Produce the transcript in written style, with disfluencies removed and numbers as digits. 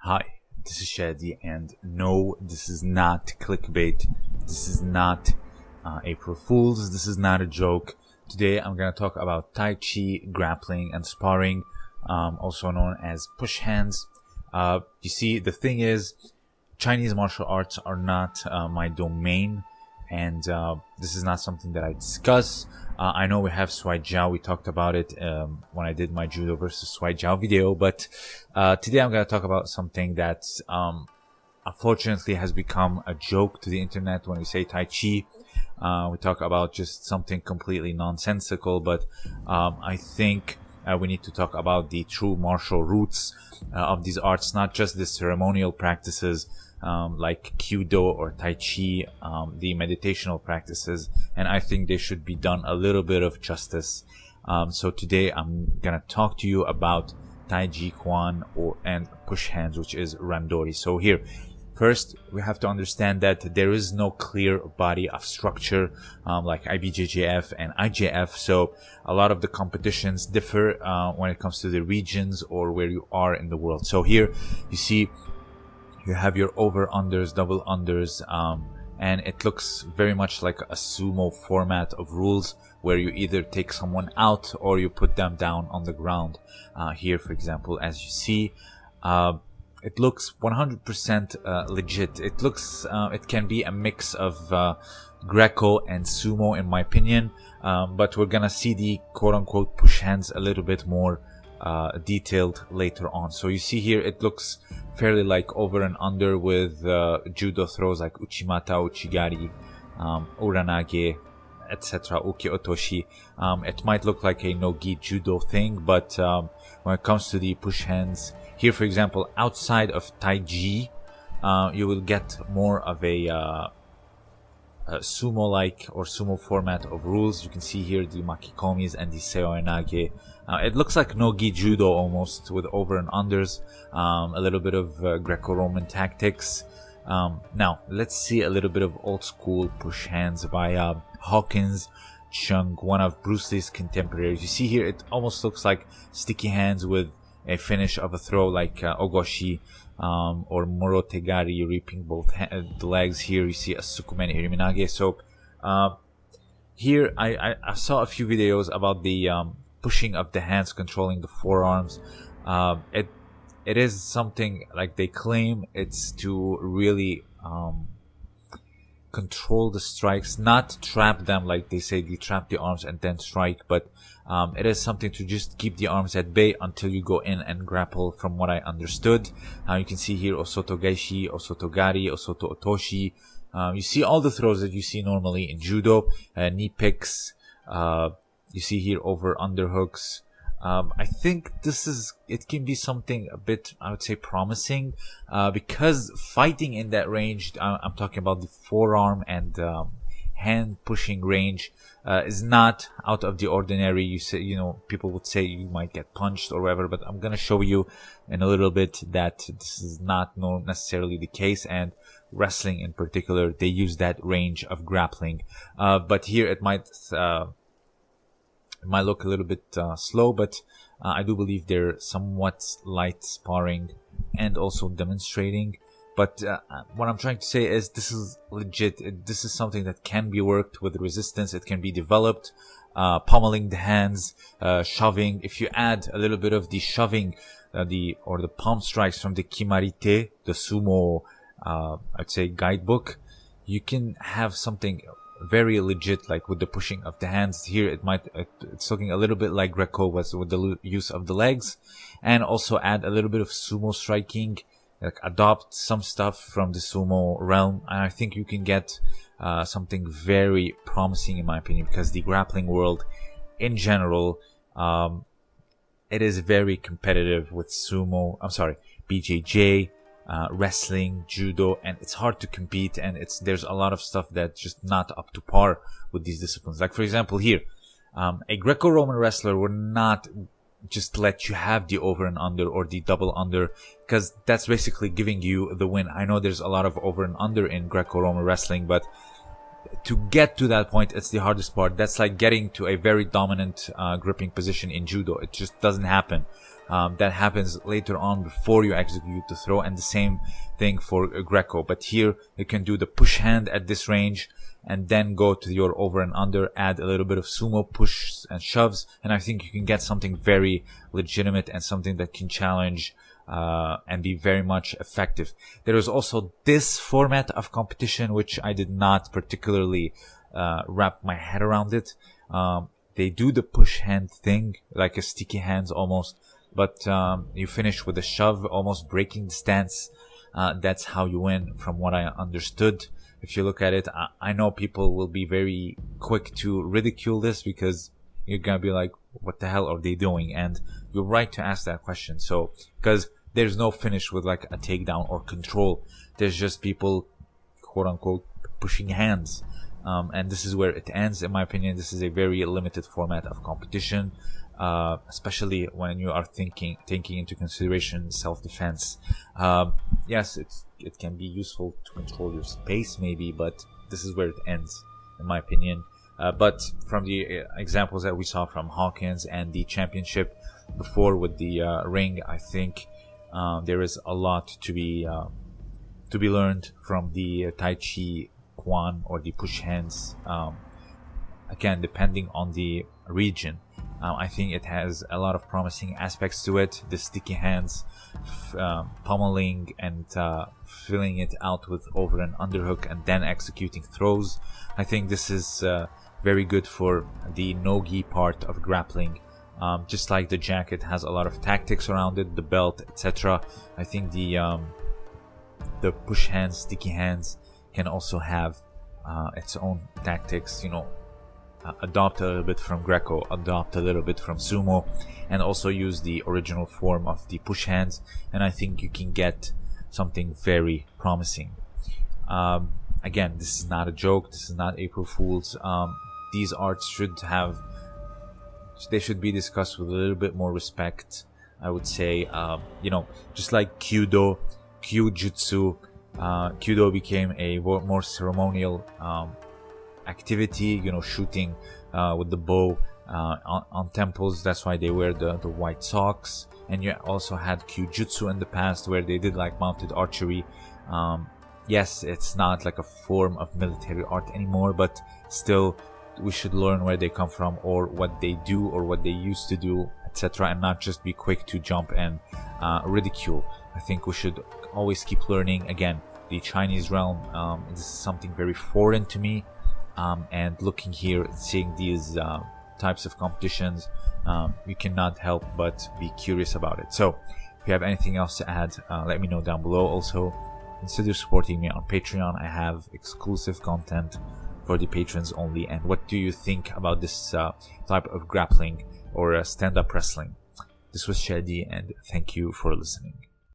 Hi, this is Shadi, and no, this is not clickbait. This is not April Fool's. This is not a joke. Today I'm going to talk about Tai Chi, grappling, and sparring, also known as push hands. You see, the thing is, Chinese martial arts are not my domain, and this is not something that I discuss. I know we have Swai Jiao. We talked about it when I did my Judo versus Swai Jiao video, but today I'm going to talk about something that unfortunately has become a joke to the internet. When we say Tai Chi, we talk about just something completely nonsensical, but I think we need to talk about the true martial roots of these arts, not just the ceremonial practices like Judo or Tai Chi, the meditational practices, and I think they should be done a little bit of justice. So today I'm gonna talk to you about Taijiquan and push hands, which is Randori. So here, first we have to understand that there is no clear body of structure like IBJJF and IJF, so a lot of the competitions differ when it comes to the regions or where you are in the world. So here you see you have your over-unders, double-unders, and it looks very much like a sumo format of rules where you either take someone out or you put them down on the ground. Here, for example, as you see, it looks 100% legit. It looks, it can be a mix of Greco and sumo, in my opinion, but we're gonna see the quote-unquote push hands a little bit more detailed later on. So you see here, it looks fairly like over and under with judo throws like uchimata, uchigari, uranage, etc., uki otoshi. It might look like a no-gi judo thing, but when it comes to the push hands, here for example, outside of Taiji, you will get more of a sumo-like or sumo format of rules. You can see here the makikomis and the seoinage. It looks like no-gi judo almost, with over and unders, a little bit of Greco-Roman tactics. Now let's see a little bit of old school push hands by Hawkins Chung, one of Bruce Lee's contemporaries. You see here, it almost looks like sticky hands with a finish of a throw like ogoshi or morotegari, reaping both the legs. Here you see a sukumeni hiriminage. So here I saw a few videos about the pushing of the hands, controlling the forearms. It is something like they claim it's to really control the strikes, not trap them like they say, they trap the arms and then strike, but it is something to just keep the arms at bay until you go in and grapple, from what I understood. You can see here Osoto Gaishi, Osoto Gari, Osoto Otoshi. You see all the throws that you see normally in Judo, knee picks, you see here over underhooks. I think it can be something a bit, I would say, promising, because fighting in that range, I'm talking about the forearm and hand pushing range, is not out of the ordinary. You say, people would say you might get punched or whatever, but I'm gonna show you in a little bit that this is not necessarily the case, and wrestling in particular, they use that range of grappling. But here it might look a little bit slow, but I do believe they're somewhat light sparring and also demonstrating. But what I'm trying to say is this is legit. This is something that can be worked with resistance. It can be developed. Pummeling the hands, shoving. If you add a little bit of the shoving, the palm strikes from the Kimarite, the sumo, I'd say guidebook, you can have something very legit, like with the pushing of the hands. Here it's looking a little bit like Greco was with the use of the legs, and also add a little bit of sumo striking, like adopt some stuff from the sumo realm, and I think you can get something very promising, in my opinion, because the grappling world in general, it is very competitive with BJJ, wrestling, judo, and it's hard to compete, and there's a lot of stuff that's just not up to par with these disciplines. Like for example here, a Greco-Roman wrestler would not just let you have the over and under or the double under, because that's basically giving you the win. I know there's a lot of over and under in Greco-Roman wrestling, but to get to that point, it's the hardest part. That's like getting to a very dominant gripping position in Judo. It just doesn't happen. that happens later on before you execute the throw, and the same thing for Greco. But here you can do the push hand at this range and then go to your over and under, add a little bit of sumo push and shoves, and I think you can get something very legitimate and something that can challenge and be very much effective. There is also this format of competition which I did not particularly wrap my head around it. They do the push hand thing, like a sticky hands almost, but you finish with a shove, almost breaking the stance. That's how you win, from what I understood. If you look at it, I know people will be very quick to ridicule this because you're gonna be like, what the hell are they doing? And you're right to ask that question. So, because there's no finish with like a takedown or control. There's just people, quote unquote, pushing hands. And this is where it ends. In my opinion, this is a very limited format of competition, especially when you are taking into consideration self-defense. Yes, it can be useful to control your space maybe, but this is where it ends, in my opinion. But from the examples that we saw from Hawkins and the championship before with the ring, I think there is a lot to be learned from the Taijiquan or the push hands. Again, depending on the region, I think it has a lot of promising aspects to it. The sticky hands, pummeling and filling it out with over and underhook and then executing throws. I think this is very good for the no-gi part of grappling. Just like the jacket has a lot of tactics around it, the belt, etc. I think the push hands, sticky hands can also have its own tactics, you know, adopt a little bit from Greco, adopt a little bit from sumo, and also use the original form of the push hands, and I think you can get something very promising. Again, this is not a joke, this is not April Fools. These arts should be discussed with a little bit more respect, I would say. You know, just like Judo, Kyujutsu, Judo became a more ceremonial activity, you know, shooting with the bow on temples. That's why they wear the white socks. And you also had Kyujutsu in the past where they did like mounted archery. Yes, it's not like a form of military art anymore, but still we should learn where they come from or what they do or what they used to do, etc., and not just be quick to jump and ridicule. I think we should always keep learning. Again, the Chinese realm, this is something very foreign to me, and looking here, seeing these types of competitions, you cannot help but be curious about it. So if you have anything else to add, let me know down below. Also, consider supporting me on Patreon. I have exclusive content for the patrons only. And what do you think about this type of grappling or stand-up wrestling? This was Shadi, and thank you for listening.